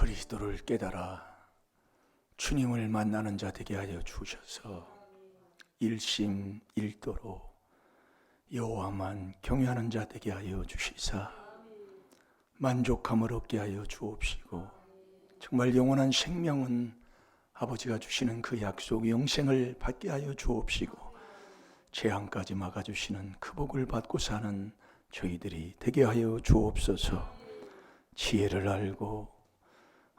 그리스도를 깨달아 주님을 만나는 자 되게 하여 주셔서 일심일도로 여호와만 경외하는 자 되게 하여 주시사 만족함을 얻게 하여 주옵시고, 정말 영원한 생명은 아버지가 주시는 그 약속 영생을 받게 하여 주옵시고, 재앙까지 막아주시는 그 복을 받고 사는 저희들이 되게 하여 주옵소서. 지혜를 알고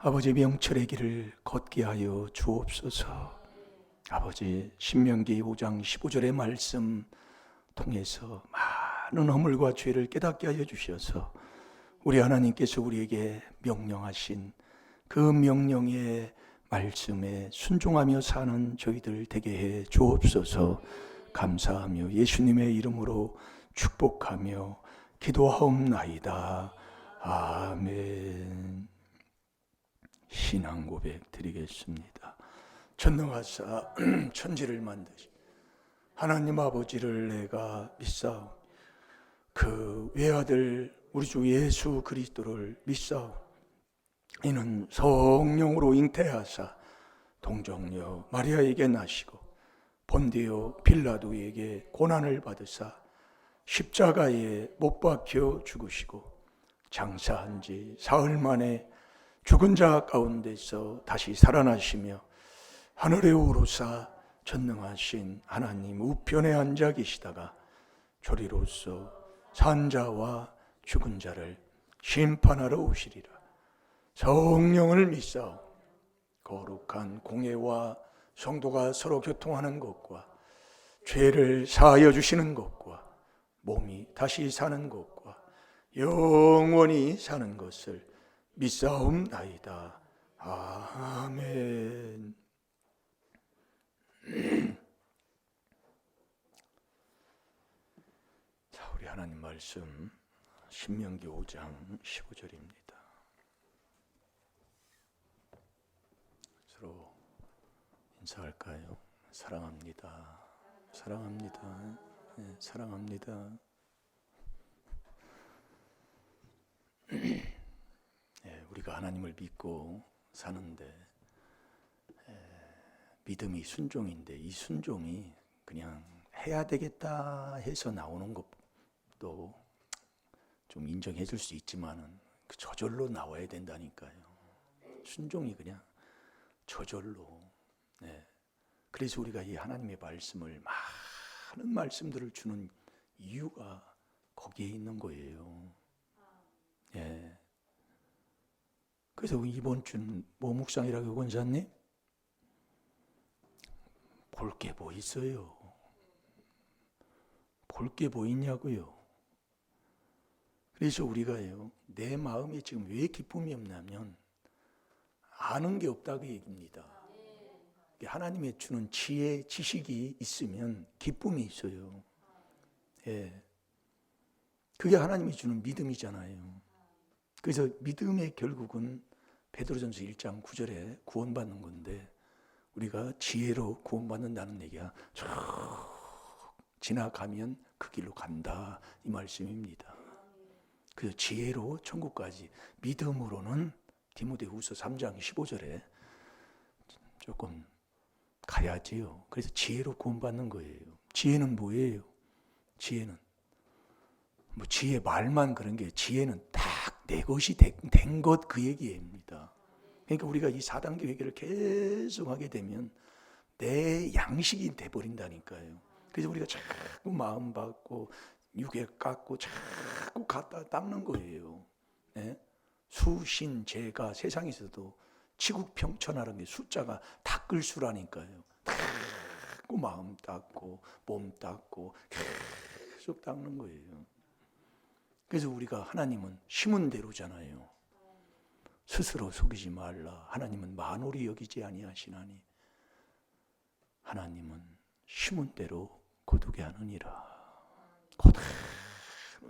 아버지 명철의 길을 걷게 하여 주옵소서. 아버지 신명기 5장 15절의 말씀 통해서 많은 허물과 죄를 깨닫게 하여 주셔서 우리 하나님께서 우리에게 명령하신 그 명령의 말씀에 순종하며 사는 저희들 되게 해 주옵소서. 감사하며 예수님의 이름으로 축복하며 기도하옵나이다. 아멘. 신앙 고백 드리겠습니다. 전능하사 천지를 만드신 하나님 아버지를 내가 믿사오. 그 외아들 우리 주 예수 그리스도를 믿사오. 이는 성령으로 잉태하사 동정녀 마리아에게 나시고 본디오 빌라도에게 고난을 받으사 십자가에 못 박혀 죽으시고 장사한 지 사흘 만에 죽은 자 가운데서 다시 살아나시며 하늘에 오르사 전능하신 하나님 우편에 앉아 계시다가 조리로서 산 자와 죽은 자를 심판하러 오시리라. 성령을 믿사오. 거룩한 공예와 성도가 서로 교통하는 것과 죄를 사하여 주시는 것과 몸이 다시 사는 것과 영원히 사는 것을 믿사옵나이다. 아멘. 자, 우리 하나님 말씀 신명기 5장 15절입니다. 서로 인사할까요? 사랑합니다. 사랑합니다. 네, 사랑합니다. 네, 우리가 하나님을 믿고 사는데 믿음이 순종인데 이 순종이 그냥 해야 되겠다 해서 나오는 것도 좀 인정해 줄 수 있지만은 그 저절로 나와야 된다니까요. 순종이 그냥 저절로. 네. 그래서 우리가 이 하나님의 말씀을 많은 말씀들을 주는 이유가 거기에 있는 거예요. 예. 그래서 이번 주는 뭐 묵상이라고 권사님? 볼 게 뭐 있어요? 볼 게 뭐 있냐고요? 그래서 우리가요, 내 마음에 지금 왜 기쁨이 없냐면 아는 게 없다고 얘기입니다. 하나님의 주는 지혜, 지식이 있으면 기쁨이 있어요. 예. 그게 하나님이 주는 믿음이잖아요. 그래서 믿음의 결국은 베드로전서 1장 9절에 구원받는 건데, 우리가 지혜로 구원받는다는 얘기가 쭉 지나가면 그 길로 간다, 이 말씀입니다. 그래서 지혜로 천국까지, 믿음으로는 디모데후서 3장 15절에 조금 가야지요. 그래서 지혜로 구원받는 거예요. 지혜는 뭐예요? 지혜는 뭐 지혜 말만 그런 게, 지혜는 딱 내 것이 된 것, 그 얘기입니다. 그러니까 우리가 이 4단계 회개를 계속 하게 되면 내 양식이 돼버린다니까요. 그래서 우리가 자꾸 마음 받고 육에 깎고 자꾸 갖다 닦는 거예요. 네? 수신, 제가 세상에서도 치국평천하는 게 숫자가 닦을 수라니까요. 자꾸 마음 닦고 몸 닦고 계속 닦는 거예요. 그래서 우리가 하나님은 심은 대로잖아요. 스스로 속이지 말라. 하나님은 만홀히 여기지 아니하시나니 하나님은 심은 대로 거두게 하느니라.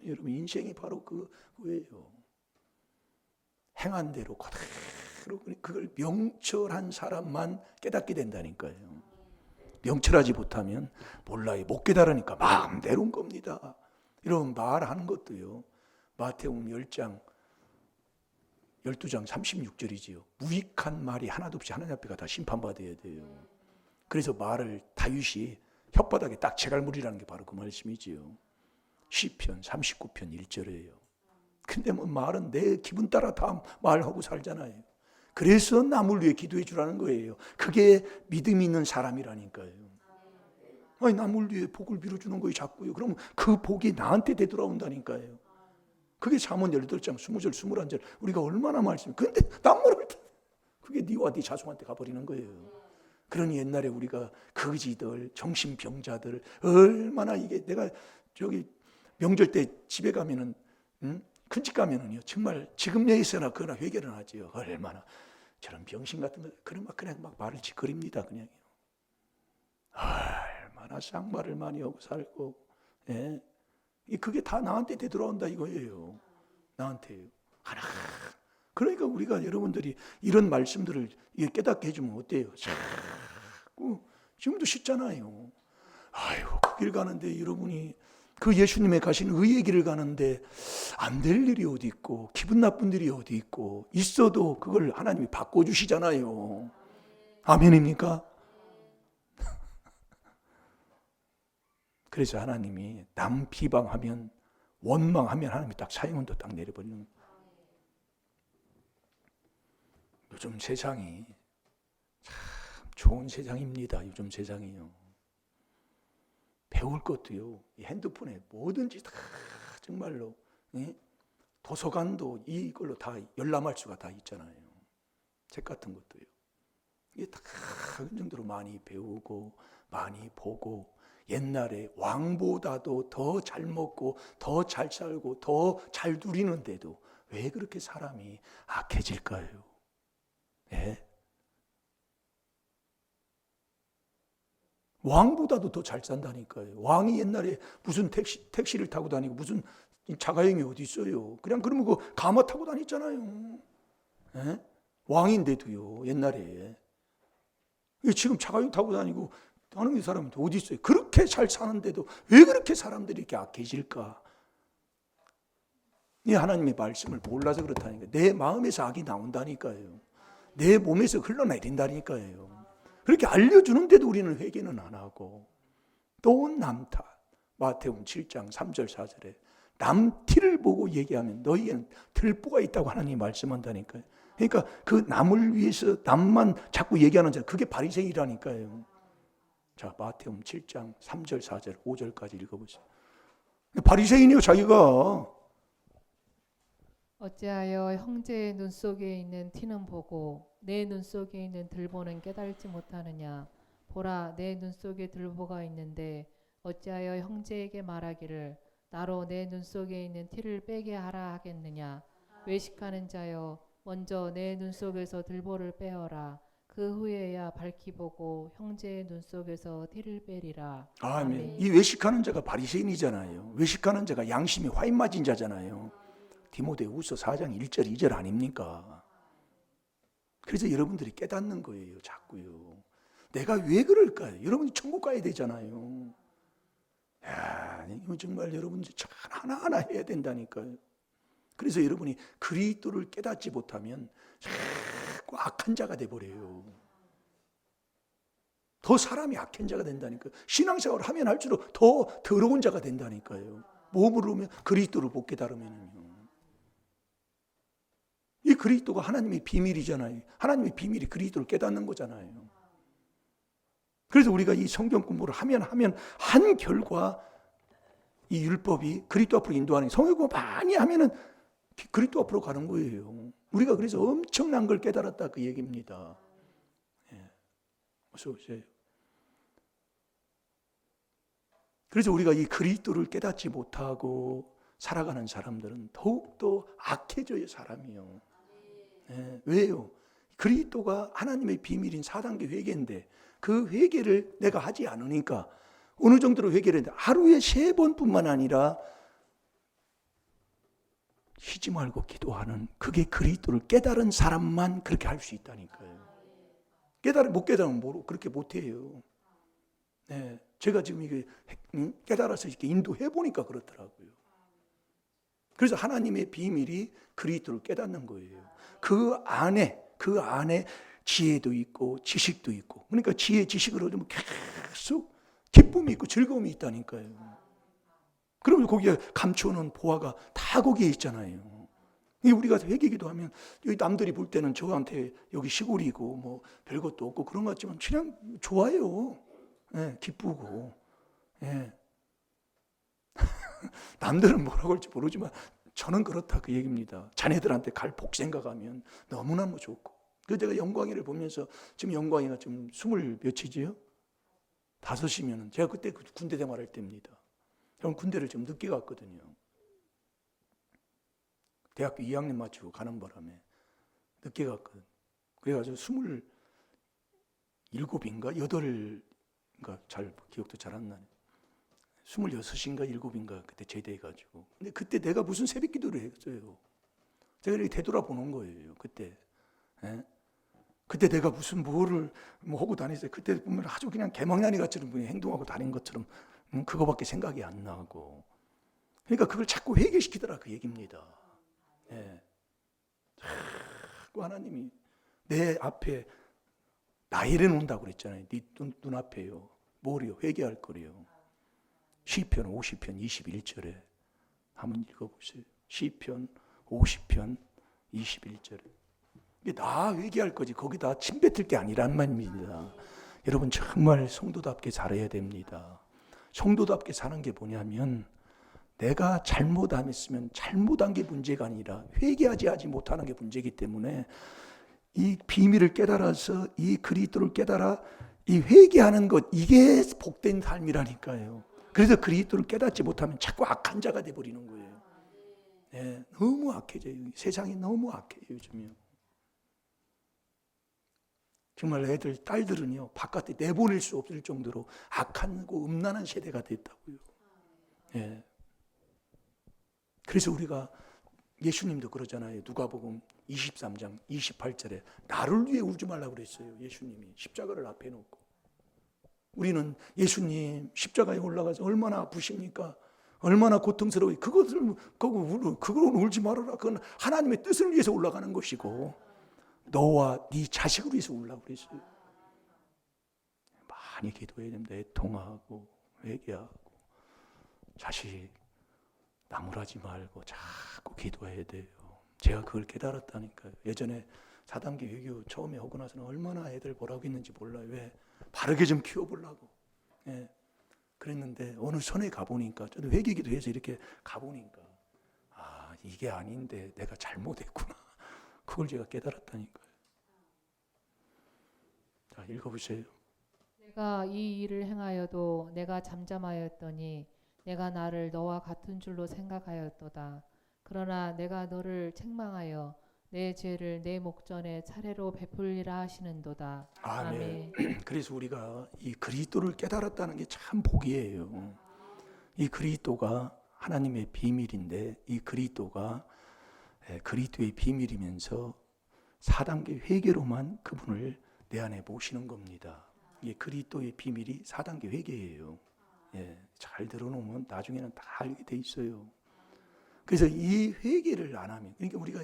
여러분, 인생이 바로 그거예요. 행한 대로 그대로, 그걸 명철한 사람만 깨닫게 된다니까요. 명철하지 못하면 몰라요. 못 깨달으니까 마음대로인 겁니다. 이런 말하는 것도요, 마태복음 10장 12장 36절이지요. 무익한 말이 하나도 없이 하나님 앞에 다 심판받아야 돼요. 그래서 말을 다윗이 혓바닥에 딱 재갈물이라는 게 바로 그 말씀이지요. 시편 39편 1절이에요. 근데 뭐 말은 내 기분 따라 다 말하고 살잖아요. 그래서 남을 위해 기도해 주라는 거예요. 그게 믿음 있는 사람이라니까요. 아니, 남을 위해 복을 빌어주는 거예요, 자꾸요. 그러면 그 복이 나한테 되돌아온다니까요. 그게 잠언 18장 20절 21절 우리가 얼마나 말씀. 근데 남을 그게 네와 네 자손한테 가버리는 거예요. 그러니 옛날에 우리가 거지들, 정신병자들 얼마나 이게 내가 저기 명절 때 집에 가면은 큰 집 가면은요 정말 지금 여기서나 그러나 회개를 하지요. 얼마나 저런 병신 같은 거 그냥 막 말을 짓거립니다. 그냥요. 얼마나 쌍말을 많이 하고 살고, 예. 그게 다 나한테 되돌아온다 이거예요. 나한테 하나. 그러니까 우리가 여러분들이 이런 말씀들을 깨닫게 해주면 어때요? 자꾸 지금도 쉽잖아요. 아이고 그 길 가는데 여러분이 그 예수님의 가신 의의 길을 가는데 안 될 일이 어디 있고 기분 나쁜 일이 어디 있고 있어도 그걸 하나님이 바꿔주시잖아요. 아멘입니까? 그래서 하나님이 남 비방하면 원망하면 하나님이 딱 사형원도 딱 내려버리는 거예요. 요즘 세상이 참 좋은 세상입니다. 요즘 세상이요. 배울 것도요. 이 핸드폰에 뭐든지 다 정말로 도서관도 이걸로 다 열람할 수가 다 있잖아요. 책 같은 것도요. 이게 다 그런 정도로 많이 배우고 많이 보고 옛날에 왕보다도 더 잘 먹고 더 잘 살고 더 잘 누리는데도 왜 그렇게 사람이 악해질까요? 예? 왕보다도 더 잘 산다니까요. 왕이 옛날에 무슨 택시를 타고 다니고 무슨 자가용이 어디 있어요. 그냥 그러면 그 가마 타고 다녔잖아요. 예? 왕인데도요. 옛날에. 지금 자가용 타고 다니고 하는 사람은 어디 있어요. 그렇게 잘 사는데도 왜 그렇게 사람들이 이렇게 악해질까? 이 하나님의 말씀을 몰라서 그렇다니까요. 내 마음에서 악이 나온다니까요. 내 몸에서 흘러내린다니까요. 그렇게 알려주는데도 우리는 회개는 안 하고 또 남 탓. 마태복음 7장 3절 4절에 남 티를 보고 얘기하면 너희에는 들보가 있다고 하나님이 말씀한다니까요. 그러니까 그 남을 위해서 남만 자꾸 얘기하는 자 그게 바리새인이라니까요. 자, 마태복음 7장 3절 4절 5절까지 읽어보세요. 바리새인이요 자기가 어찌하여 형제의 눈 속에 있는 티는 보고 내 눈 속에 있는 들보는 깨달지 못하느냐. 보라, 내 눈 속에 들보가 있는데 어찌하여 형제에게 말하기를 나로 내 눈 속에 있는 티를 빼게 하라 하겠느냐. 외식하는 자여, 먼저 내 눈 속에서 들보를 빼어라. 그 후에야 밝히 보고 형제의 눈 속에서 티를 빼리라. 아멘. 이 외식하는 자가 바리새인이잖아요. 외식하는 자가 양심이 화인 맞은 자잖아요. 디모데후서 4장 1절 2절 아닙니까? 그래서 여러분들이 깨닫는 거예요. 자꾸요. 내가 왜 그럴까요? 여러분이 천국 가야 되잖아요. 야, 이거 정말 여러분들 하나하나 해야 된다니까요. 그래서 여러분이 그리스도를 깨닫지 못하면 자꾸 악한 자가 돼버려요. 더 사람이 악한 자가 된다니까요. 신앙생활을 하면 할수록 더 더러운 자가 된다니까요. 몸으로 오면 그리스도를 못 깨달으면요. 이 그리스도가 하나님의 비밀이잖아요. 하나님의 비밀이 그리스도를 깨닫는 거잖아요. 그래서 우리가 이 성경 공부를 하면 한 결과 이 율법이 그리스도 앞으로 인도하는 성경 공부 많이 하면은 그리스도 앞으로 가는 거예요. 우리가 그래서 엄청난 걸 깨달았다 그 얘기입니다. 예. 어서 오세요. 그래서 우리가 이 그리스도를 깨닫지 못하고 살아가는 사람들은 더욱더 악해져요, 사람이요. 네, 왜요? 그리스도가 하나님의 비밀인 4단계 회개인데 그 회개를 내가 하지 않으니까 어느 정도로 회개를 했는데 하루에 3번뿐만 아니라 쉬지 말고 기도하는 그게 그리스도를 깨달은 사람만 그렇게 할 수 있다니까요. 못 깨달으면 그렇게 못해요. 네, 제가 지금 이게 깨달아서 이렇게 인도해 보니까 그렇더라고요. 그래서 하나님의 비밀이 그리스도를 깨닫는 거예요. 그 안에 지혜도 있고 지식도 있고, 그러니까 지혜 지식을 얻으면 계속 기쁨이 있고 즐거움이 있다니까요. 그러면 거기에 감추어놓은 보화가 다 거기에 있잖아요. 우리가 회개기도 하면 남들이 볼 때는 저한테 여기 시골이고 뭐 별것도 없고 그런 것 같지만 그냥 좋아요. 예, 기쁘고. 예. 남들은 뭐라고 할지 모르지만 저는 그렇다 그 얘기입니다. 자네들한테 갈 복 생각하면 너무너무 좋고. 그래서 제가 영광이를 보면서 지금 영광이가 지금 20 몇이지요? 5이면 제가 그때 군대 생활할 때입니다. 저는 군대를 좀 늦게 갔거든요. 대학교 2학년 마치고 가는 바람에 늦게 갔거든. 그래가지고 27인가 8인가 잘 기억도 잘 안 나네. 26인가 7인가 그때 제대해가지고. 근데 그때 내가 무슨 새벽 기도를 했어요. 제가 이렇게 되돌아보는 거예요. 그때. 예? 그때 내가 무슨 뭐를 뭐 하고 다녔어요. 그때 보면 아주 그냥 개망나니 같처럼 행동하고 다닌 것처럼 그거밖에 생각이 안 나고. 그러니까 그걸 자꾸 회개시키더라 그 얘기입니다. 예. 자꾸 하나님이 내 앞에 나일해 놓는다고 그랬잖아요. 네 눈앞에요. 뭐래요? 회개할 거래요. 시편 50편 21절에 한번 읽어보세요. 시편 50편 21절에. 이게 나 회개할 거지 거기다 침 뱉을 게 아니란 말입니다. 여러분 정말 성도답게 살아야 됩니다. 성도답게 사는 게 뭐냐면 내가 잘못했으면 잘못한 게 문제가 아니라 하지 못하는 게 문제이기 때문에 이 비밀을 깨달아서 이 그리스도를 깨달아 이 회개하는 것, 이게 복된 삶이라니까요. 그래서 그리스도를 깨닫지 못하면 자꾸 악한 자가 돼버리는 거예요. 네, 너무 악해져요. 세상이 너무 악해요 요즘이요. 정말 애들 딸들은요 바깥에 내보낼 수 없을 정도로 악하고 음란한 세대가 됐다고요. 네. 그래서 우리가 예수님도 그러잖아요. 누가복음 23장 28절에 나를 위해 울지 말라고 그랬어요. 예수님이 십자가를 앞에 놓고. 우리는 예수님 십자가에 올라가서 얼마나 아프십니까? 얼마나 고통스러워요. 그건 울지 말아라. 그건 하나님의 뜻을 위해서 올라가는 것이고 너와 네 자식을 위해서 울라고 그랬어요. 많이 기도해야 됩니다. 애통하고 회개하고 자식 나무라지 말고 자꾸 기도해야 돼요. 제가 그걸 깨달았다니까요. 예전에 4단계 회교 처음에 하고 나서는 얼마나 애들 뭐라고 했는지 몰라요. 왜? 바르게 좀 키워보려고. 예. 그랬는데 어느 선에 가보니까 저도 회개기도 해서 이렇게 가보니까 아 이게 아닌데 내가 잘못했구나. 그걸 제가 깨달았다니까요. 자 읽어보세요. 내가 이 일을 행하여도 내가 잠잠하였더니 내가 나를 너와 같은 줄로 생각하였도다. 그러나 내가 너를 책망하여 내 죄를 내 목전에 차례로 베풀리라 하시는도다. 아멘. 그래서 우리가 이 그리스도를 깨달았다는 게 참 복이에요. 이 그리스도가 하나님의 비밀인데 이 그리스도가 그리스도의 비밀이면서 4단계 회개로만 그분을 내 안에 모시는 겁니다. 이 그리스도의 비밀이 4단계 회개예요. 예, 잘 들어놓으면 나중에는 다 알게 돼 있어요. 그래서 이 회개를 안 하면, 그러니까 우리가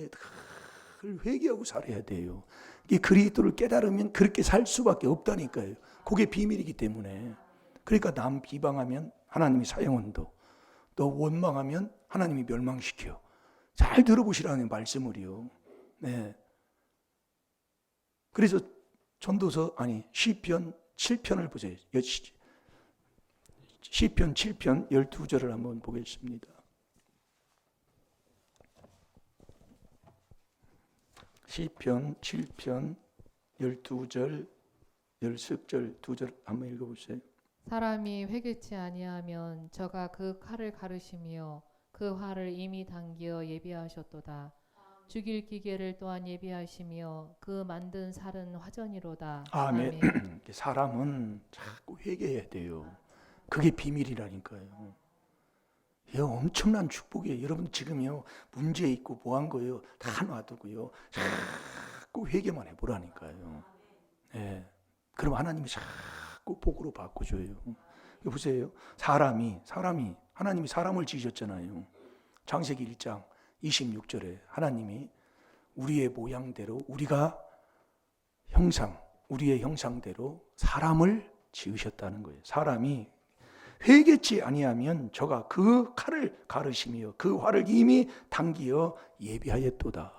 늘 회개하고 살아야 돼요. 이 그리스도를 깨달으면 그렇게 살 수밖에 없다니까요. 그게 비밀이기 때문에. 그러니까 남 비방하면 하나님이 사형한다. 너 원망하면 하나님이 멸망시켜. 잘 들어보시라는 말씀을요. 네. 그래서 시편 7편을 보세요. 시편 7편 12절을 한번 보겠습니다. 시편 7편 12절 10절 2절 한번 읽어보세요. 사람이 회개치 아니하면 저가 그 칼을 가르시며 그 활을 이미 당기어 예비하셨도다. 죽일 기계를 또한 예비하시며 그 만든 살은 화전이로다. 아멘. 사람은 자꾸 회개해야 돼요. 그게 비밀이라니까요. 이거 엄청난 축복이에요. 여러분 지금요 문제 있고 뭐 한 거예요? 다 놔두고요. 자꾸 회개만 해보라니까요. 예. 그럼 하나님이 자꾸 복으로 바꿔줘요. 보세요. 사람이 하나님이 사람을 지으셨잖아요. 창세기 1장 26절에 하나님이 우리의 모양대로 우리의 형상대로 사람을 지으셨다는 거예요. 사람이 회개치 아니하면 저가 그 칼을 가르시며 그 활을 이미 당기어 예비하였도다.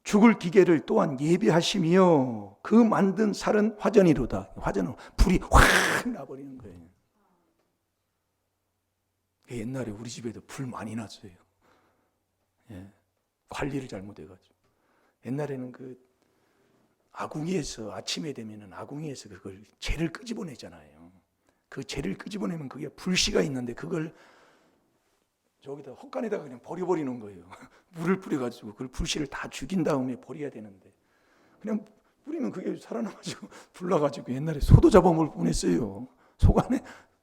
죽을 기계를 또한 예비하시며 그 만든 살은 화전이로다. 화전은 불이 확 나버리는 거예요. 옛날에 우리 집에도 불 많이 났어요. 예, 관리를 잘못해가지고. 옛날에는 그 아궁이에서 아침에 되면은 아궁이에서 그걸 재를 끄집어내잖아요. 그 재를 끄집어내면 그게 불씨가 있는데 그걸 저기다 헛간에다가 그냥 버려버리는 거예요. 물을 뿌려가지고 그걸 불씨를 다 죽인 다음에 버려야 되는데 그냥 뿌리면 그게 살아나가지고 불나가지고 옛날에 소도 잡아먹을 뻔했어요.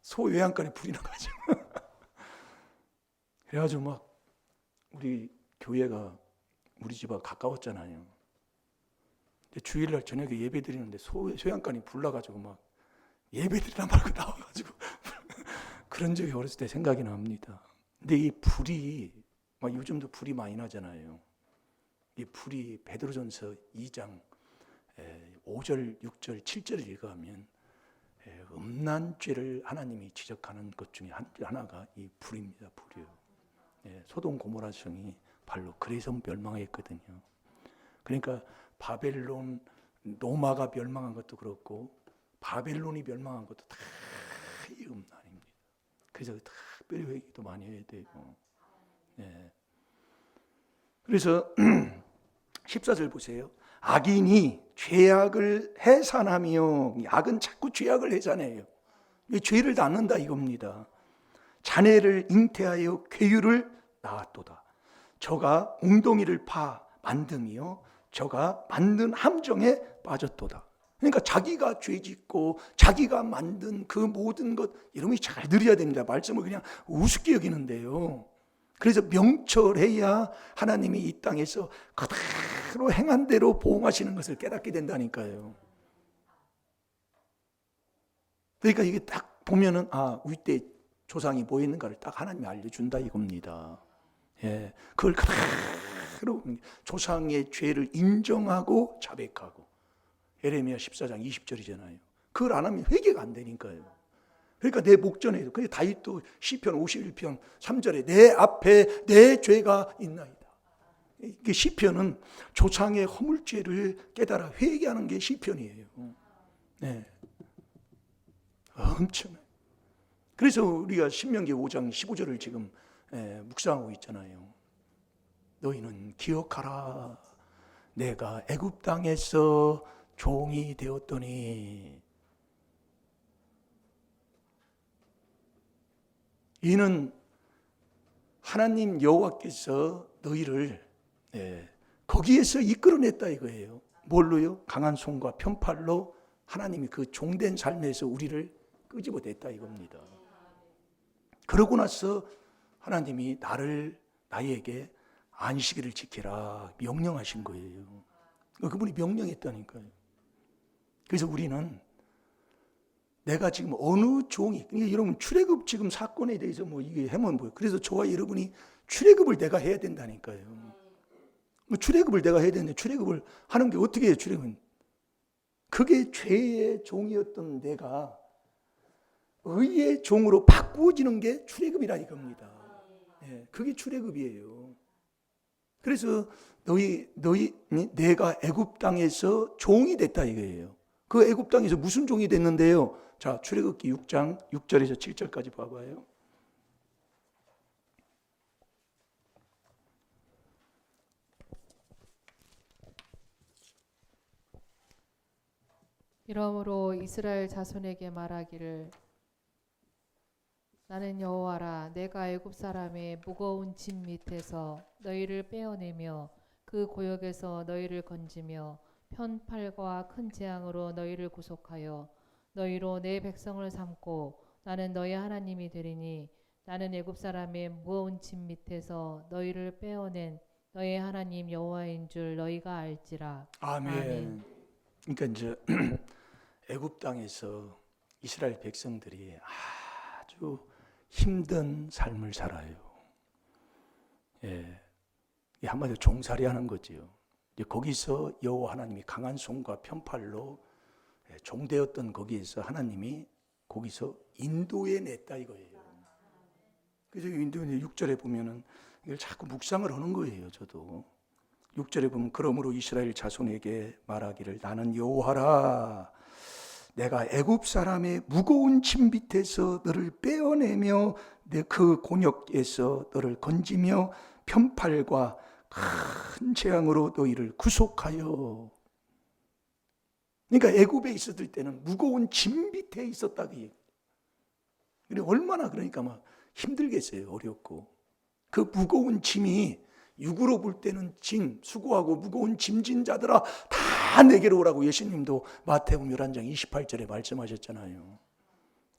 소 외양간에 불이 나가지고. 그래가지고 막 우리 교회가 우리 집하고 가까웠잖아요. 주일날 저녁에 예배 드리는데 소양간이 불나가지고 막 예배 드리나 말고 나와가지고 그런 적이 어렸을 때 생각이 납니다. 근데 이 불이 막 요즘도 불이 많이 나잖아요. 이 불이 베드로전서 2장 5절, 6절, 7절을 읽어가면 음란 죄를 하나님이 지적하는 것 중에 하나가 이 불입니다. 불이요. 소돔 고모라 성이 바로 그래서 멸망했거든요. 그러니까 바벨론, 로마가 멸망한 것도 그렇고 바벨론이 멸망한 것도 다 이 음란입니다. 그래서 특별히 회개도 많이 해야 되고. 그래서 14절 보세요. 악인이 죄악을 해산하며, 악은 자꾸 죄악을 해산해요. 죄를 낳는다 이겁니다. 자네를 잉태하여 쾌유를 낳았도다. 저가 웅덩이를 파 만듦이요 저가 만든 함정에 빠졌도다. 그러니까 자기가 죄짓고 자기가 만든 그 모든 것 여러분이 잘 들어야 됩니다. 말씀을 그냥 우습게 여기는데요. 그래서 명철해야 하나님이 이 땅에서 그대로 행한 대로 보응하시는 것을 깨닫게 된다니까요. 그러니까 이게 딱 보면은 우리 때 조상이 뭐 했는가를 딱 하나님이 알려준다 이겁니다. 그걸 그대로 조상의 죄를 인정하고 자백하고. 예레미야 14장 20절이잖아요. 그걸 안 하면 회개가 안 되니까요. 그러니까 내 목전에도, 그게 다윗도 시편 51편 3절에 내 앞에 내 죄가 있나이다. 이게 시편은 조상의 허물죄를 깨달아 회개하는 게 시편이에요. 엄청나요. 그래서 우리가 신명기 5장 15절을 지금 묵상하고 있잖아요. 너희는 기억하라. 내가 애굽 땅에서 종이 되었더니 이는 하나님 여호와께서 너희를 거기에서 이끌어냈다 이거예요. 뭘로요? 강한 손과 편팔로 하나님이 그 종된 삶에서 우리를 끄집어냈다 이겁니다. 그러고 나서 하나님이 나에게 안식일을 지키라 명령하신 거예요. 그분이 명령했다니까요. 그래서 우리는 내가 지금 어느 종이, 여러분 출애굽 지금 사건에 대해서 뭐 이게 해면 뭐예요? 그래서 저와 여러분이 출애굽을 내가 해야 된다니까요. 출애굽을 내가 해야 되는데 출애굽을 하는 게 어떻게 해요? 출애굽은 그게 죄의 종이었던 내가 의의 종으로 바꾸어지는 게 출애굽이라 이겁니다. 그게 출애굽이에요. 그래서 내가 애굽 땅에서 종이 됐다 이거예요. 그 애굽 땅에서 무슨 종이 됐는데요? 자, 출애굽기 6장 6절에서 7절까지 봐봐요. 이러므로 이스라엘 자손에게 말하기를 나는 여호와라. 내가 애굽 사람의 무거운 짐 밑에서 너희를 빼어내며 그 고역에서 너희를 건지며 편팔과 큰 재앙으로 너희를 구속하여 너희로 내 백성을 삼고 나는 너희 하나님이 되리니 나는 애굽 사람의 무거운 짐 밑에서 너희를 빼어낸 너희 하나님 여호와인 줄 너희가 알지라. 아멘. 그러니까 이제 애굽 땅에서 이스라엘 백성들이 아주 힘든 삶을 살아요. 예, 이 한마디로 종살이 하는 거지요. 이제 거기서 여호와 하나님이 강한 손과 편팔로 종되었던 거기에서 하나님이 거기서 인도해 냈다 이거예요. 그래서 인도해 6절에 보면은 이걸 자꾸 묵상을 하는 거예요. 저도 6절에 보면 그러므로 이스라엘 자손에게 말하기를 나는 여호와라 내가 애굽 사람의 무거운 짐 밑에서 너를 빼어내며 내 그 곤욕에서 너를 건지며 편팔과 큰 재앙으로 너희를 구속하여. 그러니까 애굽에 있었을 때는 무거운 짐 밑에 있었다. 얼마나 그러니까 막 힘들겠어요. 어렵고. 그 무거운 짐이 육으로 볼 때는 짐, 수고하고 무거운 짐진 자들아 다 내게로 오라고 예수님도 마태복음 11장 28절에 말씀하셨잖아요.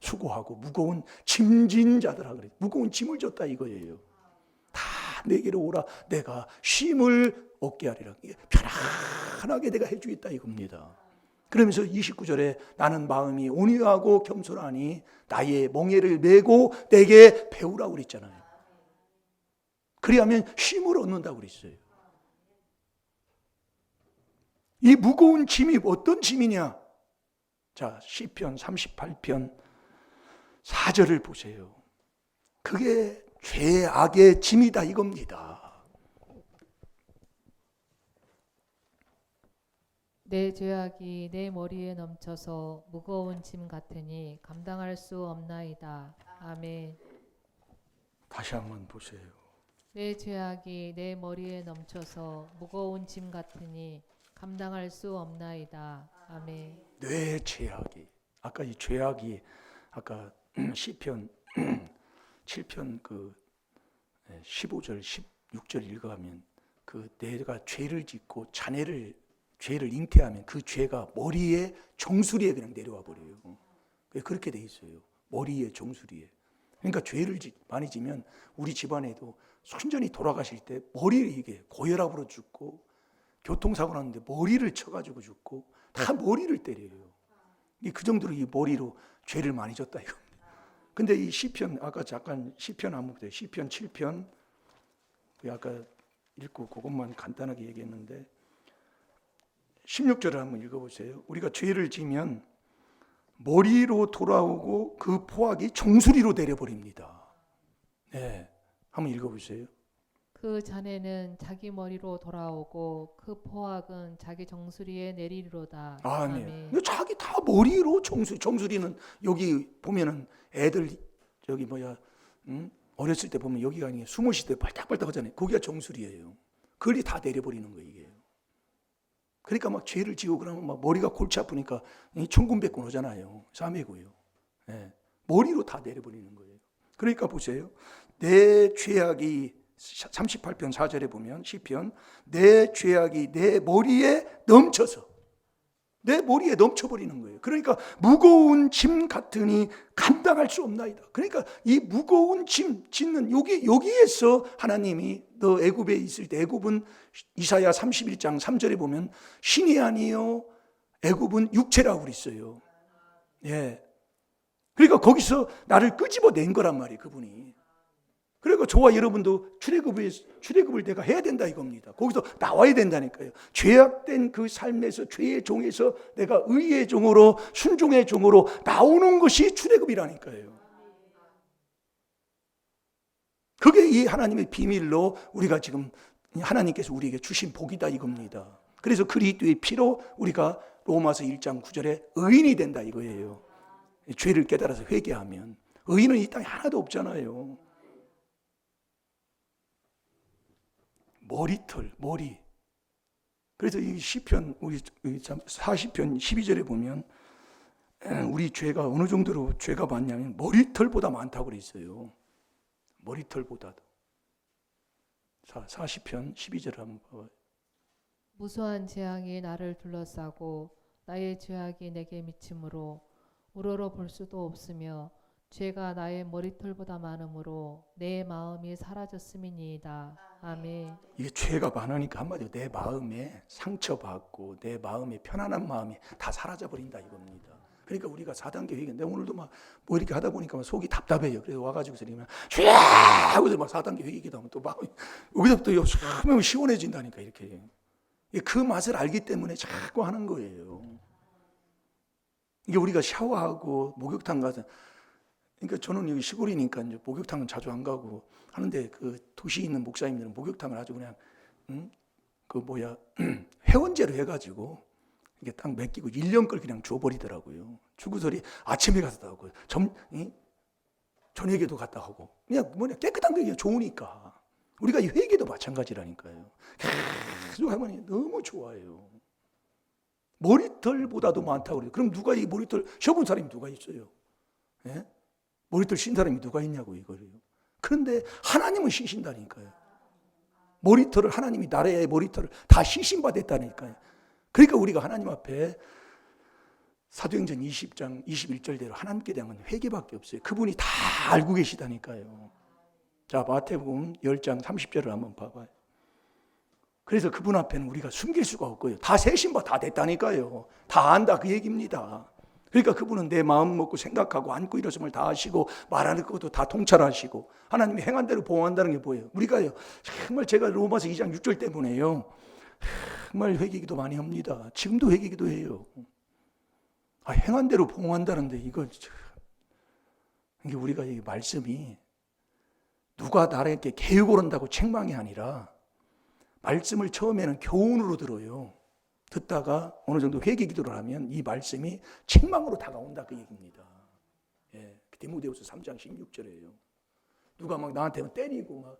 수고하고 무거운 짐진 자들아 그래. 무거운 짐을 줬다 이거예요. 다 내게로 오라 내가 쉼을 얻게 하리라. 편안하게 내가 해주겠다 이겁니다. 그러면서 29절에 나는 마음이 온유하고 겸손하니 나의 멍에를 메고 내게 배우라고 그랬잖아요. 그리하면 쉼을 얻는다고 그랬어요. 이 무거운 짐이 어떤 짐이냐? 자, 시편 38편 4절을 보세요. 그게 죄악의 짐이다 이겁니다. 내 죄악이 내 머리에 넘쳐서 무거운 짐 같으니 감당할 수 없나이다. 아멘. 다시 한번 보세요. 내 죄악이 내 머리에 넘쳐서 무거운 짐 같으니 감당할 수 없나이다. 아멘. 내 죄악이 아까 이 죄악이 아까 시편 7편 그 15절 16절 읽어가면 그 내가 죄를 짓고 죄를 잉태하면 그 죄가 머리에 정수리에 그냥 내려와 버려요. 그렇게 돼 있어요. 머리에 정수리에. 그러니까 죄를 많이 지면 우리 집안에도 순전히 돌아가실 때 머리를 이게 고혈압으로 죽고 교통사고 났는데 머리를 쳐가지고 죽고 다 머리를 때려요. 그 정도로 이 머리로 죄를 많이 졌다 이겁니다. 근데 이 시편 아까 잠깐 시편 한번 보세요. 시편 7편 아까 읽고 그것만 간단하게 얘기했는데 16절을 한번 읽어보세요. 우리가 죄를 지면 머리로 돌아오고 그 포악이 정수리로 내려버립니다. 네, 한번 읽어보세요. 그 잔해는 자기 머리로 돌아오고 그 포악은 자기 정수리에 내리리로다. 아멘. 자기 다 머리로 정수리는 여기 보면은 애들 저기 어렸을 때 보면 여기가 아니에요. 숨을 쉴 때 발딱발딱 하잖아요. 거기가 정수리예요. 그걸 다 내려버리는 거예요 이게. 그러니까 막 죄를 지고 그러면 막 머리가 골치 아프니까 천군백군 오잖아요. 싸매고요. 네. 머리로 다 내려버리는 거예요. 그러니까 보세요. 내 죄악이 38편 4절에 보면 시편 내 죄악이 내 머리에 넘쳐버리는 거예요. 그러니까 무거운 짐 같으니 감당할 수 없나이다. 그러니까 이 무거운 짐 짓는 여기에서 하나님이 너 애굽에 있을 때 애굽은 이사야 31장 3절에 보면 신이 아니요 애굽은 육체라고 그랬어요. 예. 그러니까 거기서 나를 끄집어낸 거란 말이에요, 그분이. 그러니까 저와 여러분도 출애굽을 내가 해야 된다 이겁니다. 거기서 나와야 된다니까요. 죄악된 그 삶에서 죄의 종에서 내가 의의 종으로 순종의 종으로 나오는 것이 출애굽이라니까요. 그게 이 하나님의 비밀로 우리가 지금 하나님께서 우리에게 주신 복이다 이겁니다. 그래서 그리스도의 피로 우리가 로마서 1장 9절에 의인이 된다 이거예요. 죄를 깨달아서 회개하면. 의인은 이 땅에 하나도 없잖아요. 머리. 그래서 이 시편 우리 40편 12절에 보면 우리 죄가 어느 정도로 죄가 많냐면 머리털보다 많다고 그랬어요. 머리털보다도. 40편 12절 한번 봐봐요. 무수한 재앙이 나를 둘러싸고 나의 죄악이 내게 미침으로 우러러 볼 수도 없으며 죄가 나의 머리털보다 많으므로 내 마음이 사라졌음이니이다. 아멘. 이게 죄가 많으니까 한마디로 내 마음에 상처받고 내 마음에 편안한 마음이 다 사라져 버린다 이겁니다. 그러니까 우리가 4단계 회개인데 오늘도 막 뭐 이렇게 하다 보니까 막 속이 답답해요. 그래서 와가지고서 그러면 쥐야 하고서 막 4단계 회개기도 하면 또 막 여기서부터 하면 시원해진다니까 이렇게. 그 맛을 알기 때문에 자꾸 하는 거예요. 이게 우리가 샤워하고 목욕탕 가서, 그러니까 저는 여기 시골이니까 이제 목욕탕은 자주 안 가고 하는데 그 도시에 있는 목사님들은 목욕탕을 아주 그냥 회원제로 해가지고 이게 딱 맡기고 1년 걸 그냥 줘버리더라고요. 주구설이 아침에 가서 하고 저녁에도 갔다 하고 그냥 깨끗한 게 그냥 좋으니까. 우리가 이 회개도 마찬가지라니까요. 계속 하면 너무 좋아요. 머리털보다도 많다고 그래요. 그럼 누가 이 머리털 쉬어본 사람이 누가 있어요? 예? 머리털 쉰 사람이 누가 있냐고 이거예요. 그런데 하나님은 쉬신다니까요. 머리털을 하나님이 나라의 머리털을 다 쉬신받았다니까요. 그러니까 우리가 하나님 앞에 사도행전 20장 21절대로 하나님께 대한 회개밖에 없어요. 그분이 다 알고 계시다니까요. 자, 마태복음 10장 30절을 한번 봐봐요. 그래서 그분 앞에는 우리가 숨길 수가 없고요. 다 세신바 다 됐다니까요. 다 안다 그 얘기입니다. 그러니까 그분은 내 마음 먹고 생각하고 안고 일어섬을 다 하시고 말하는 것도 다 통찰하시고 하나님이 행한 대로 보호한다는 게 뭐예요? 우리가요 정말 제가 로마서 2장 6절 때문에요 정말 회개기도 많이 합니다. 지금도 회개기도 해요. 행한 대로 보호한다는데 이게 우리가 이 말씀이 누가 나에게 계획을 한다고 책망이 아니라 말씀을 처음에는 교훈으로 들어요. 듣다가 어느 정도 회개 기도를 하면 이 말씀이 책망으로 다가온다 그 얘기입니다. 예, 디모데후서 3장 16절이에요. 누가 막 나한테 때리고 막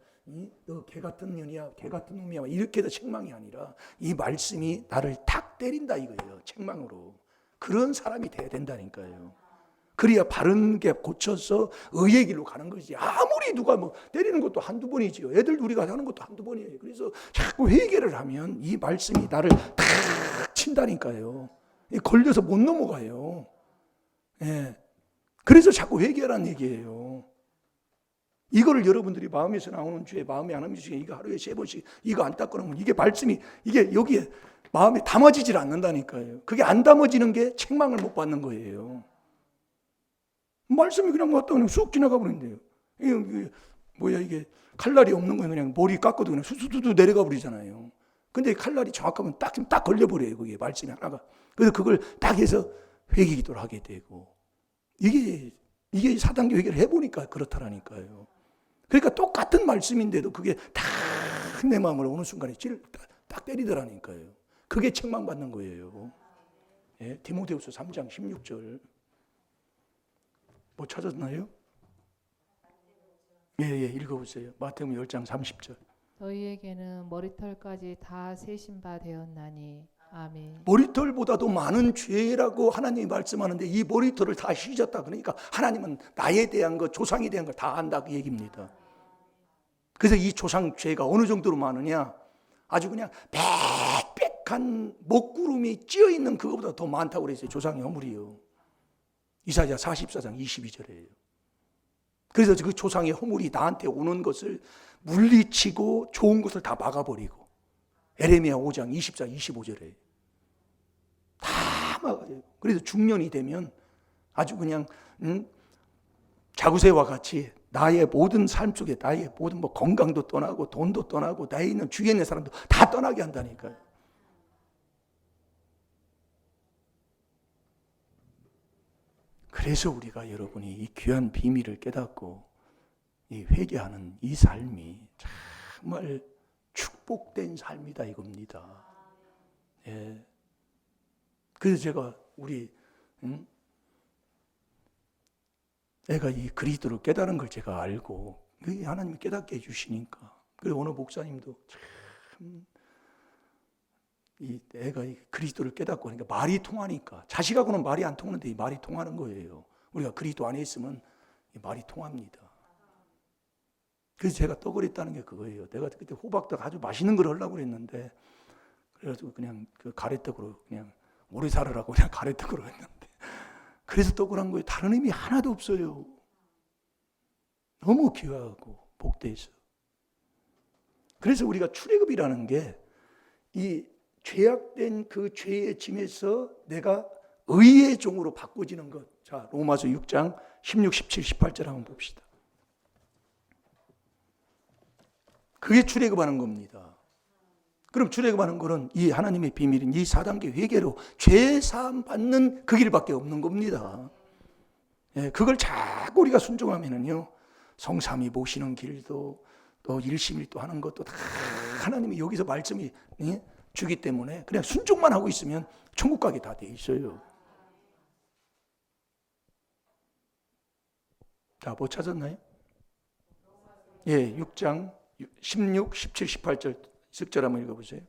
너 개 같은 년이야, 개 같은 놈이야 이렇게 해도 책망이 아니라 이 말씀이 나를 탁 때린다 이거예요. 책망으로. 그런 사람이 돼야 된다니까요. 그래야 바른 게 고쳐서 의의 길로 가는 거지. 아무리 누가 뭐 때리는 것도 한두 번이지요. 애들 우리가 하는 것도 한두 번이에요. 그래서 자꾸 회개를 하면 이 말씀이 나를 탁 친다니까요. 걸려서 못 넘어가요. 예. 그래서 자꾸 회개하라는 얘기예요. 이거를 여러분들이 마음에서 나오는 주에 마음에 안 하면 중에 이거 하루에 3번씩 이거 안 닦고 나면 이게 말씀이 이게 여기에 마음에 담아지질 않는다니까요. 그게 안 담아지는 게 책망을 못 받는 거예요. 말씀이 그냥 왔다 그냥 쑥 지나가 버린대요. 이게 칼날이 없는 거예요. 그냥 머리 깎아도 그냥 수수두두 내려가 버리잖아요. 근데 칼날이 정확하면 딱 걸려버려요. 그게 말씀이 하나가. 그래서 그걸 딱 해서 회개 기도를 하게 되고 이게 4단계 회개를 해보니까 그렇다라니까요. 그러니까 똑같은 말씀인데도 그게 딱 내 마음을 어느 순간에 딱 때리더라니까요. 그게 책망받는 거예요. 예, 디모데후서 3장 16절 뭐 찾았나요? 예, 읽어보세요. 마태복음 10장 30절. 저희에게는 머리털까지 다 세신 바 되었나니 아멘. 머리털보다도 많은 죄라고 하나님이 말씀하는데 이 머리털을 다 씻었다. 그러니까 하나님은 나에 대한 것, 조상에 대한 걸 다 안다 그 얘기입니다. 그래서 이 조상 죄가 어느 정도로 많으냐? 아주 그냥 빽빽한 먹구름이 찌어있는 그거보다 더 많다고 그랬어요. 조상의 허물이요. 이사야 44장 22절이에요. 그래서 그 조상의 허물이 나한테 오는 것을 물리치고 좋은 것을 다 막아버리고 에레미야 5장 24, 25절에 다 막아요. 그래서 중년이 되면 아주 그냥 자구새와 같이 나의 모든 삶 속에 나의 모든 뭐 건강도 떠나고 돈도 떠나고 나에 있는 주위에 있는 사람도 다 떠나게 한다니까요. 그래서 우리가 여러분이 이 귀한 비밀을 깨닫고 이 회개하는 이 삶이 정말 축복된 삶이다 이겁니다. 예. 그래서 제가 우리 애가 이 그리스도를 깨달은 걸 제가 알고 하나님이 깨닫게 해주시니까 그리고 어느 목사님도 참 이 애가 이 그리스도를 깨닫고 하니까 말이 통하니까 자식하고는 말이 안 통하는데 이 말이 통하는 거예요. 우리가 그리스도 안에 있으면 이 말이 통합니다. 그래서 제가 떠그랬다는 게 그거예요. 내가 그때 호박떡 아주 맛있는 걸 하려고 그랬는데 그래가지고 그냥 그 가래떡으로 그냥 오래 살으라고 그냥 가래떡으로 했는데 그래서 떡을 한 거예요. 다른 의미 하나도 없어요. 너무 귀하고 복되서. 그래서 우리가 출애굽이라는 게 이 죄악된 그 죄의 짐에서 내가 의의 종으로 바꿔지는 것. 자, 로마서 6장 16, 17, 18절 한번 봅시다. 그게 출애굽하는 겁니다. 그럼 출애굽하는 것은 이 하나님의 비밀인 이 4단계 회개로 죄 사함 받는 그 길밖에 없는 겁니다. 예, 그걸 자꾸 우리가 순종하면은요, 성삼위 모시는 길도 또 일심일도 하는 것도 다 하나님이 여기서 말씀이 주기 때문에 그냥 순종만 하고 있으면 천국 가게 다 돼 있어요. 자, 뭐 찾았나요? 예, 6장 16, 17, 18절 10절 한번 읽어보세요.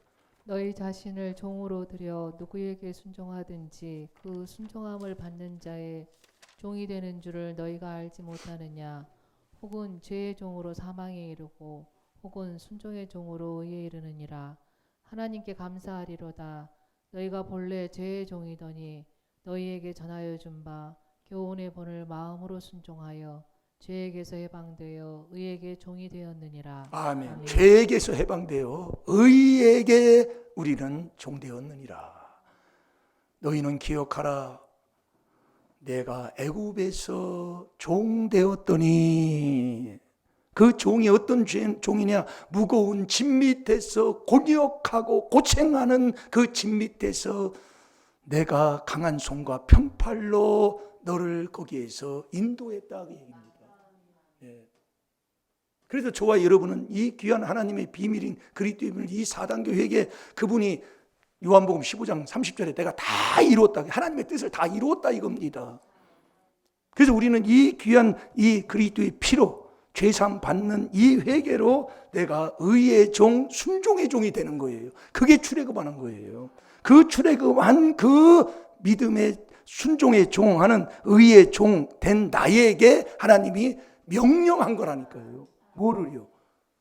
너희 자신을 종으로 들여 누구에게 순종하든지 그 순종함을 받는 자의 종이 되는 줄을 너희가 알지 못하느냐. 혹은 죄의 종으로 사망에 이르고 혹은 순종의 종으로 의에 이르느니라. 하나님께 감사하리로다. 너희가 본래 죄의 종이더니 너희에게 전하여 준 바 교훈의 본을 마음으로 순종하여 죄에게서 해방되어 의에게 종이 되었느니라. 아멘. 아멘. 죄에게서 해방되어 의에게 우리는 종되었느니라. 너희는 기억하라. 내가 애굽에서 종되었더니 그 종이 어떤 종이냐? 무거운 짐 밑에서 곤욕하고 고생하는 그 짐 밑에서 내가 강한 손과 편팔로 너를 거기에서 인도했다 그 얘기입니다. 예. 그래서 저와 여러분은 이 귀한 하나님의 비밀인 그리스도의 비밀 이 4단계 회개 그분이 요한복음 15장 30절에 내가 다 이루었다. 하나님의 뜻을 다 이루었다 이겁니다. 그래서 우리는 이 귀한 이 그리스도의 피로 죄사함 받는 이 회개로 내가 의의 종, 순종의 종이 되는 거예요. 그게 출애굽하는 거예요. 그 출애굽한 그 믿음의 순종의 종하는 의의 종 된 나에게 하나님이 명령한 거라니까요. 뭐를요?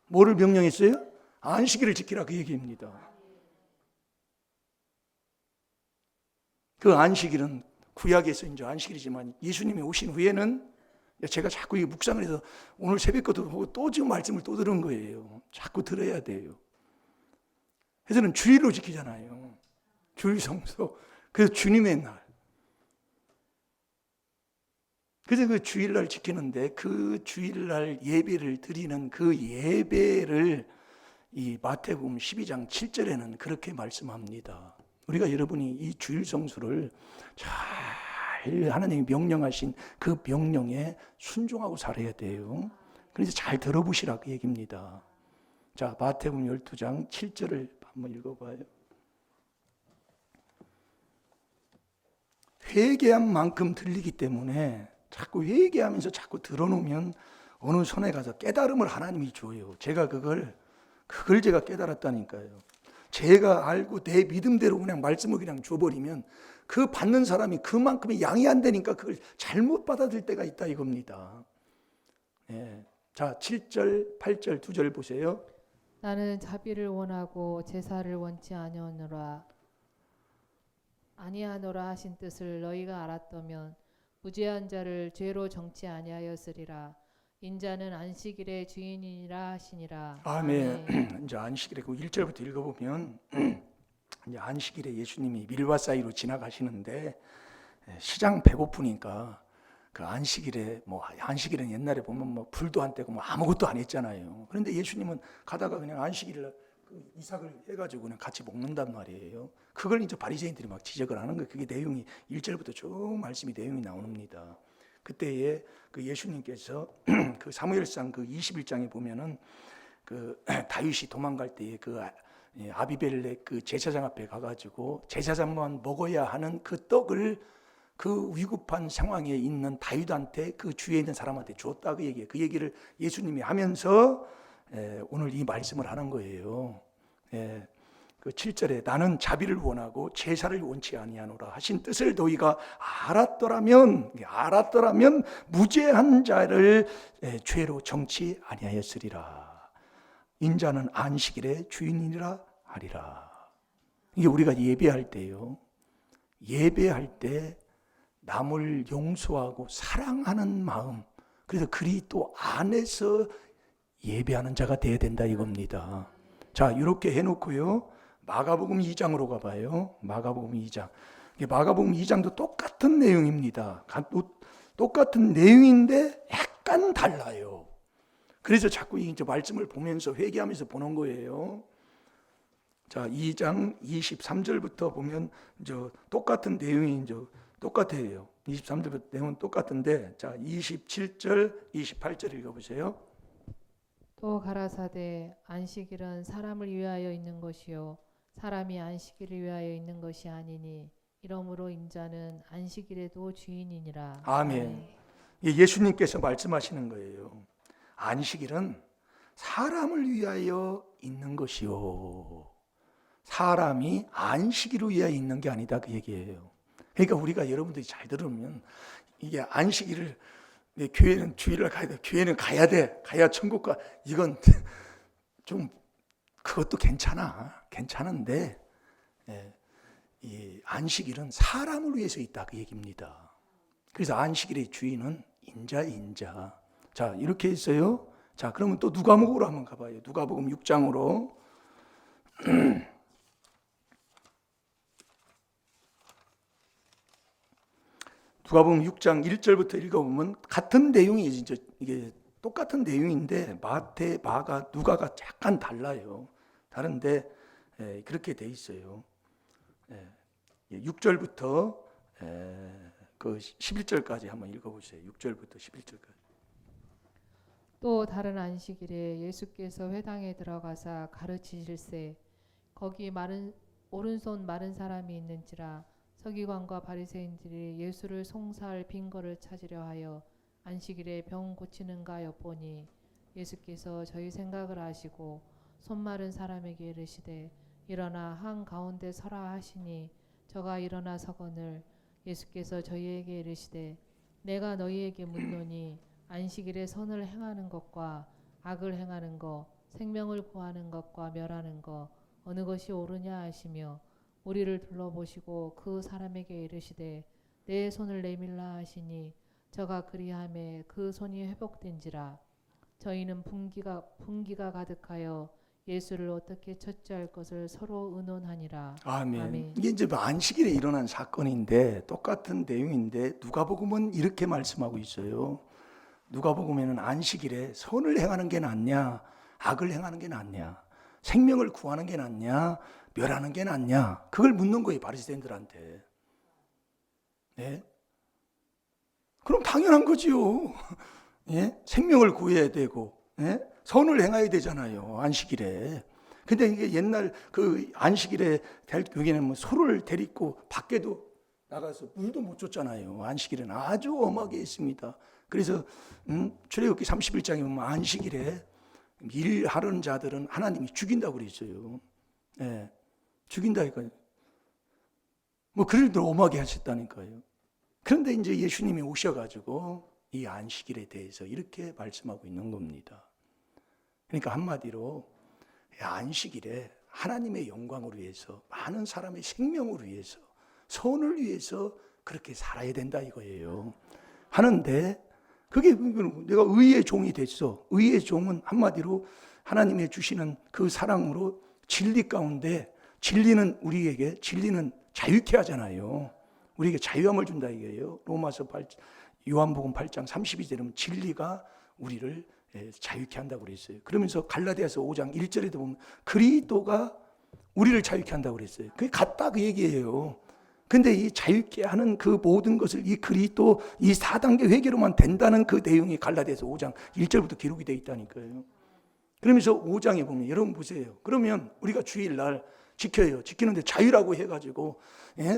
뭐를 명령했어요? 안식일을 지키라 그 얘기입니다. 그 안식일은 구약에서 이제 안식일이지만 예수님이 오신 후에는 제가 자꾸 이 묵상을 해서 오늘 새벽부터 보고 또 지금 말씀을 또 들은 거예요. 자꾸 들어야 돼요. 그래서는 주일로 지키잖아요. 주일 성수. 그래서 주님의 날. 그래서 그 주일날 지키는데 그 주일날 예배를 드리는 그 예배를 이 마태복음 12장 7절에는 그렇게 말씀합니다. 우리가 여러분이 이 주일 성수를 잘 하나님이 명령하신 그 명령에 순종하고 살아야 돼요. 그래서 잘 들어보시라 그 얘기입니다. 자, 마태복음 12장 7절을 한번 읽어봐요. 회개한 만큼 들리기 때문에 자꾸 회개하면서 자꾸 들어놓으면 어느 손에 가서 깨달음을 하나님이 줘요. 제가 그걸 제가 깨달았다니까요. 제가 알고 내 믿음대로 그냥 말씀을 그냥 줘버리면 그 받는 사람이 그만큼의 양이 안 되니까 그걸 잘못 받아들일 때가 있다 이겁니다. 네. 자, 7절, 8절 두 절 보세요. 나는 자비를 원하고 제사를 원치 아니하노라 하신 뜻을 너희가 알았다면 무죄한 자를 죄로 정치 아니하였으리라. 인자는 안식일의 주인이라 하시니라. 아멘. 이제 안식일에 그 1절부터 읽어보면 이제 안식일에 예수님이 밀과 사이로 지나가시는데 시장 배고프니까 그 안식일에 안식일은 옛날에 보면 불도 안 떼고 아무것도 안 했잖아요. 그런데 예수님은 가다가 그냥 안식일을 그 이삭을 해가지고 그냥 같이 먹는단 말이에요. 그걸 이제 바리새인들이 막 지적을 하는 거예요. 그게 내용이 1절부터 쭉 말씀이 내용이 나옵니다. 그때에 그 예수님께서 그 사무엘상 그 21장에 보면은 그 다윗이 도망갈 때에 그 아비멜렉 그 제사장 앞에 가가지고 제사장만 먹어야 하는 그 떡을 그 위급한 상황에 있는 다윗한테 그 주위에 있는 사람한테 줬다 그 얘기예요. 그 얘기를 예수님이 하면서 오늘 이 말씀을 하는 거예요. 그 7절에 나는 자비를 원하고 제사를 원치 아니하노라 하신 뜻을 너희가 알았더라면 무죄한 자를 죄로 정치 아니하였으리라. 인자는 안식일의 주인이라 하리라. 이게 우리가 예배할 때요. 예배할 때 남을 용서하고 사랑하는 마음. 그래서 그리스도 안에서 예배하는 자가 돼야 된다 이겁니다. 자, 이렇게 해놓고요. 마가복음 2장으로 가봐요. 마가복음 2장. 마가복음 2장도 똑같은 내용입니다. 똑같은 내용인데 약간 달라요. 그래서 자꾸 이제 말씀을 보면서 회개하면서 보는 거예요. 자, 2장 23절부터 보면 똑같은 내용이 똑같아요. 23절부터 내용은 똑같은데, 자, 27절, 28절 읽어보세요. 또 가라사대 안식일은 사람을 위하여 있는 것이요 사람이 안식일을 위하여 있는 것이 아니니 이러므로 인자는 안식일에도 주인이니라. 아멘. 예수님께서 말씀하시는 거예요. 안식일은 사람을 위하여 있는 것이요 사람이 안식일을 위하여 있는 게 아니다, 그 얘기예요. 그러니까 우리가 여러분들이 잘 들으면 이게 안식일을 교회는 주일날 가야 돼, 교회는 가야 돼, 가야 천국 가, 이건 좀 그것도 괜찮은데 이 안식일은 사람을 위해서 있다, 그 얘기입니다. 그래서 안식일의 주인은 인자. 자, 이렇게 했어요. 자, 그러면 또 누가복음으로 한번 가봐요. 누가복음 6장으로. 누가복음 6장 1절부터 읽어보면 같은 내용이 이게 똑같은 내용인데 마태, 마가, 누가가 약간 달라요. 다른데 그렇게 돼 있어요. 6절부터 그 11절까지 한번 읽어보세요. 6절부터 11절까지. 또 다른 안식일에 예수께서 회당에 들어가사 가르치실세 거기 오른손 마른 사람이 있는지라 서기관과 바리새인들이 예수를 송사할 빈거를 찾으려 하여 안식일에 병 고치는가 엿보니 예수께서 저희 생각을 아시고 손 마른 사람에게 이르시되 일어나 한 가운데 서라 하시니 저가 일어나 서거늘 예수께서 저희에게 이르시되 내가 너희에게 묻노니 안식일에 선을 행하는 것과 악을 행하는 것 생명을 구하는 것과 멸하는 것 어느 것이 옳으냐 하시며 우리를 둘러보시고 그 사람에게 이르시되 내 손을 내밀라 하시니 저가 그리하매 그 손이 회복된지라. 저희는 분기가 가득하여 예수를 어떻게 처치할 것을 서로 의논하니라. 아멘. 이게 이제 안식일에 일어난 사건인데 똑같은 내용인데 누가복음은 이렇게 말씀하고 있어요. 누가복음에는 안식일에 선을 행하는 게 낫냐, 악을 행하는 게 낫냐, 생명을 구하는 게 낫냐, 멸하는 게 낫냐, 그걸 묻는 거예요, 바리새인들한테. 네? 그럼 당연한 거지요. 예? 생명을 구해야 되고, 예? 선을 행해야 되잖아요, 안식일에. 근데 이게 옛날 그 안식일에 여기는 뭐 소를 데리고 밖에도 나가서 물도 못 줬잖아요. 안식일은 아주 엄하게 했습니다. 그래서 출애굽기 31장에 보면 안식일에 일하는 자들은 하나님이 죽인다고 그랬어요. 예, 죽인다니까요. 뭐 그럴 때 엄하게 하셨다니까요. 그런데 이제 예수님이 오셔가지고 이 안식일에 대해서 이렇게 말씀하고 있는 겁니다. 그러니까 한마디로 안식일에 하나님의 영광을 위해서, 많은 사람의 생명을 위해서, 선을 위해서 그렇게 살아야 된다 이거예요. 하는데 그게 내가 의의 종이 됐어. 의의 종은 한마디로 하나님의 주시는 그 사랑으로 진리 가운데, 진리는 우리에게 진리는 자유케 하잖아요. 우리에게 자유함을 준다 이거예요. 요한복음 8장 32절은 진리가 우리를 자유케 한다고 그랬어요. 그러면서 갈라디아서 5장 1절에도 보면 그리스도가 우리를 자유케 한다고 그랬어요. 그게 같다 그 얘기예요. 근데 이 자유케 하는 그 모든 것을 이 그리스도 이 4단계 회개로만 된다는 그 내용이 갈라디아서 5장 1절부터 기록이 되어 있다니까요. 그러면서 5장에 보면 여러분 보세요. 그러면 우리가 주일날 지켜요. 지키는데 자유라고 해가지고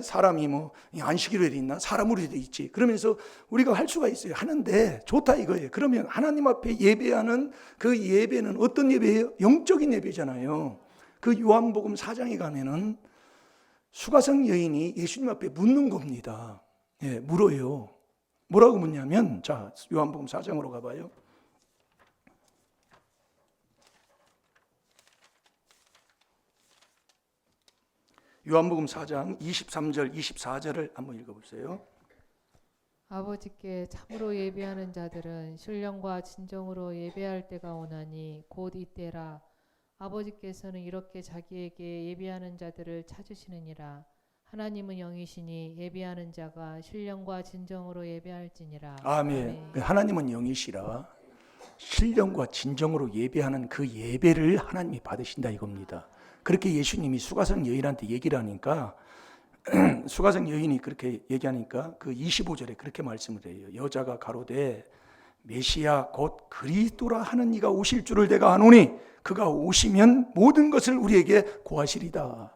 사람이 뭐 안식일에 있나 사람으로 돼 있지. 그러면서 우리가 할 수가 있어요. 하는데 좋다 이거예요. 그러면 하나님 앞에 예배하는 그 예배는 어떤 예배예요? 영적인 예배잖아요. 그 요한복음 4장에 가면은 수가성 여인이 예수님 앞에 묻는 겁니다. 예, 물어요. 뭐라고 묻냐면, 자, 요한복음 4장으로 가봐요. 요한복음 4장 23절, 24절을 한번 읽어보세요. 아버지께 참으로 예배하는 자들은 신령과 진정으로 예배할 때가 오나니 곧 이때라. 아버지께서는 이렇게 자기에게 예배하는 자들을 찾으시느니라. 하나님은 영이시니 예배하는 자가 신령과 진정으로 예배할지니라. 아멘. 하나님은 영이시라 신령과 진정으로 예배하는 그 예배를 하나님이 받으신다 이겁니다. 그렇게 예수님이 수가성 여인한테 얘기를 하니까 수가성 여인이 그렇게 얘기하니까 그 25절에 그렇게 말씀을 해요. 여자가 가로되 메시아 곧 그리스도라 하는 이가 오실 줄을 내가 아노니 그가 오시면 모든 것을 우리에게 고하시리다.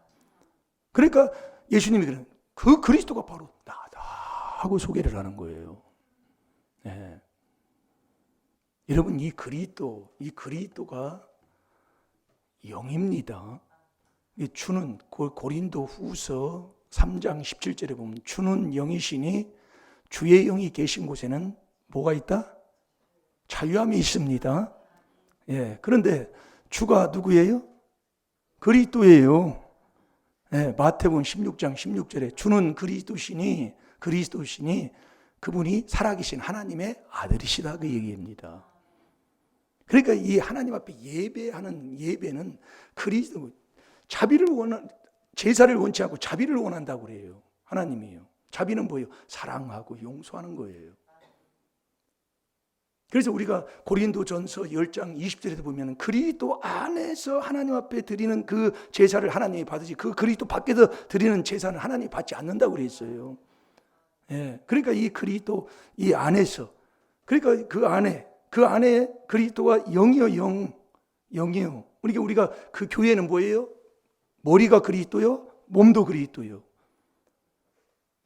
그러니까 예수님이 그런 그 그리스도가 바로 나다 하고 소개를 하는 거예요. 네. 여러분 이 그리스도가 영입니다. 주는 고린도 후서 3장 17절에 보면 주는 영이시니 주의 영이 계신 곳에는 뭐가 있다? 자유함이 있습니다. 예, 그런데 주가 누구예요? 그리스도예요. 예, 마태복음 16장 16절에 주는 그리스도시니 그분이 살아계신 하나님의 아들이시다 그 얘기입니다. 그러니까 이 하나님 앞에 예배하는 예배는 그리스도 제사를 원치 않고 자비를 원한다고 그래요. 하나님이에요. 자비는 뭐예요? 사랑하고 용서하는 거예요. 그래서 우리가 고린도전서 10장 20절에도 보면 그리스도 안에서 하나님 앞에 드리는 그 제사를 하나님이 받으시 그 그리스도 밖에서 드리는 제사는 하나님이 받지 않는다고 그랬어요. 예, 그러니까 이 그리스도 이 안에서 그러니까 그 안에 그리스도가 영이요. 그러니까 우리가 그 교회는 뭐예요? 머리가 그리스도요, 몸도 그리스도요.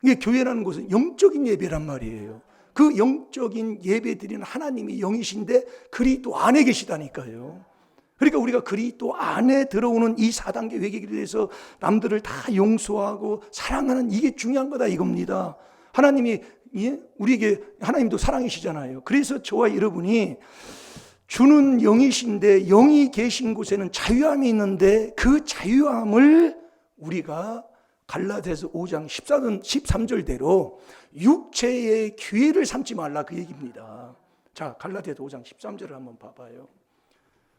이게 교회라는 것은 영적인 예배란 말이에요. 그 영적인 예배 드리는 하나님이 영이신데 그리스도 안에 계시다니까요. 그러니까 우리가 그리스도 안에 들어오는 이 4단계 회개에 대해서 남들을 다 용서하고 사랑하는 이게 중요한 거다 이겁니다. 하나님이 우리에게 하나님도 사랑이시잖아요. 그래서 저와 여러분이 주는 영이신데 영이 계신 곳에는 자유함이 있는데 그 자유함을 우리가 갈라디아서 5장 13절대로 육체의 기회를 삼지 말라 그 얘기입니다. 자, 갈라디아서 5장 13절을 한번 봐봐요.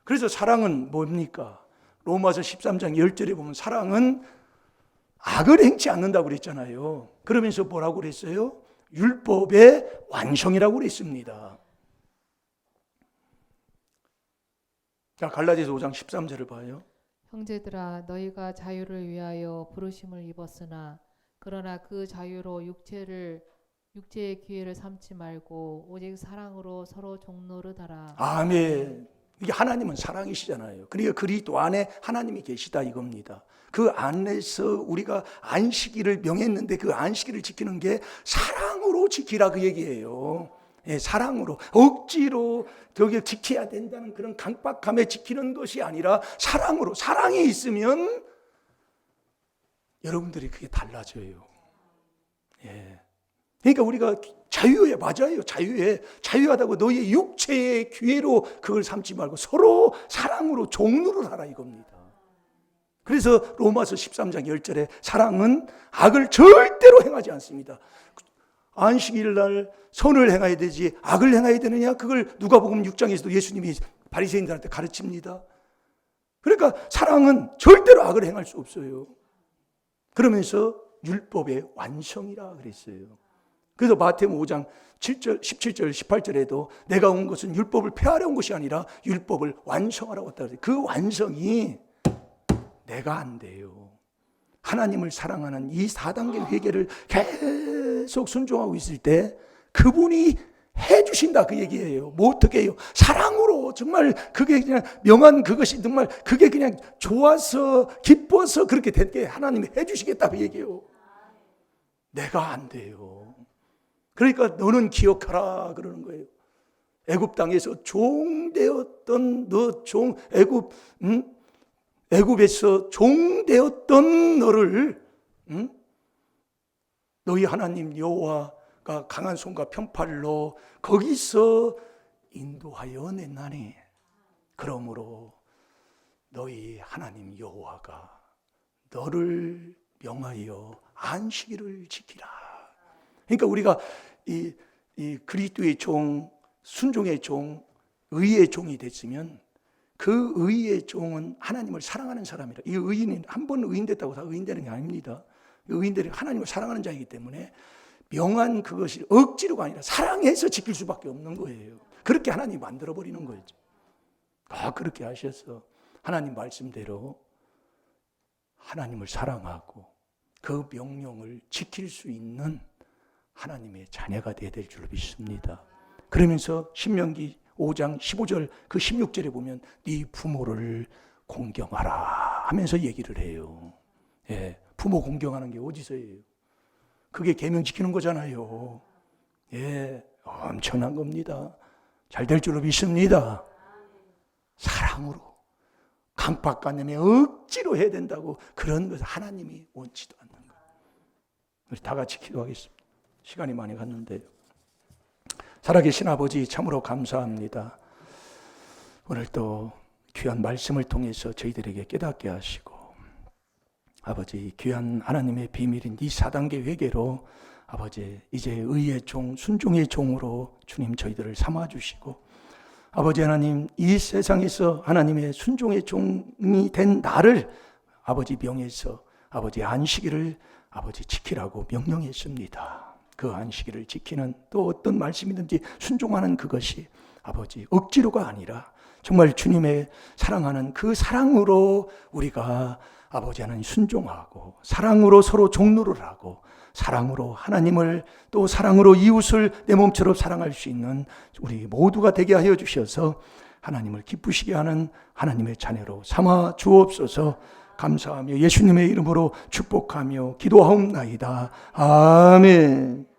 그래서 사랑은 뭡니까? 로마서 13장 10절에 보면 사랑은 악을 행치 않는다고 그랬잖아요. 그러면서 뭐라고 그랬어요? 율법의 완성이라고 그랬습니다. 자, 갈라디아서 5장 13절을 봐요. 형제들아 너희가 자유를 위하여 부르심을 입었으나 그러나 그 자유로 육체의 기회를 삼지 말고 오직 사랑으로 서로 종노릇하라. 아멘. 이게 하나님은 사랑이시잖아요. 그러니까 그리스도 안에 하나님이 계시다 이겁니다. 그 안에서 우리가 안식일을 명했는데 그 안식일을 지키는 게 사랑으로 지키라 그 얘기예요. 예, 사랑으로 억지로 저기 지켜야 된다는 그런 강박함에 지키는 것이 아니라 사랑으로 사랑이 있으면 여러분들이 그게 달라져요. 예. 그러니까 우리가 자유에 맞아요. 자유하다고 너희의 육체의 기회로 그걸 삼지 말고 서로 사랑으로 종로를 하라 이겁니다. 그래서 로마서 13장 10절에 사랑은 악을 절대로 행하지 않습니다. 안식일 날 선을 행해야 되지 악을 행해야 되느냐? 그걸 누가복음 6장에서도 예수님이 바리새인들한테 가르칩니다. 그러니까 사랑은 절대로 악을 행할 수 없어요. 그러면서 율법의 완성이라 그랬어요. 그래서 마태복음 5장 7절, 17절, 18절에도 내가 온 것은 율법을 폐하려 온 것이 아니라 율법을 완성하라고 했다 그랬어요. 그 완성이 내가 안 돼요. 하나님을 사랑하는 이 4단계 회개를 계속 순종하고 있을 때 그분이 해주신다 그 얘기예요. 뭐 어떻게 해요? 사랑으로 정말 그게 그냥 명한 그것이 정말 그게 그냥 좋아서 기뻐서 그렇게 된 게 하나님이 해주시겠다 그 얘기예요. 내가 안 돼요. 그러니까 너는 기억하라 그러는 거예요. 애굽 땅에서 종되었던 애굽에서 종되었던 너를 너희 하나님 여호와가 강한 손과 편팔로 거기서 인도하여 냈나니 그러므로 너희 하나님 여호와가 너를 명하여 안식일을 지키라. 그러니까 우리가 이 그리스도의 종, 순종의 종, 의의 종이 됐으면 그 의의 종은 하나님을 사랑하는 사람이라. 이 의인은 한 번 의인 됐다고 다 의인 되는 게 아닙니다. 의인들이 하나님을 사랑하는 자이기 때문에 명한 그것이 억지로가 아니라 사랑해서 지킬 수밖에 없는 거예요. 그렇게 하나님이 만들어버리는 거죠. 그렇게 하셔서 하나님 말씀대로 하나님을 사랑하고 그 명령을 지킬 수 있는 하나님의 자녀가 되어야 될 줄 믿습니다. 그러면서 신명기 5장 15절 그 16절에 보면 네 부모를 공경하라 하면서 얘기를 해요. 예, 부모 공경하는 게 어디서예요? 그게 계명 지키는 거잖아요. 예, 엄청난 겁니다. 잘 될 줄로 믿습니다. 사랑으로 강박관념에 억지로 해야 된다고 그런 것을 하나님이 원치도 않는 거예요. 우리 다 같이 기도하겠습니다. 시간이 많이 갔는데요. 살아계신 아버지 참으로 감사합니다. 오늘 또 귀한 말씀을 통해서 저희들에게 깨닫게 하시고 아버지 귀한 하나님의 비밀인 이 4단계 회개로 아버지 이제 의의 종, 순종의 종으로 주님 저희들을 삼아주시고 아버지 하나님 이 세상에서 하나님의 순종의 종이 된 나를 아버지 명예에서 아버지 안식일을 아버지 지키라고 명령했습니다. 그 안식일을 지키는 또 어떤 말씀이든지 순종하는 그것이 아버지 억지로가 아니라 정말 주님의 사랑하는 그 사랑으로 우리가 아버지 하나님 순종하고 사랑으로 서로 종로를 하고 사랑으로 하나님을 또 사랑으로 이웃을 내 몸처럼 사랑할 수 있는 우리 모두가 되게 하여 주셔서 하나님을 기쁘시게 하는 하나님의 자녀로 삼아 주옵소서. 감사하며 예수님의 이름으로 축복하며 기도하옵나이다. 아멘.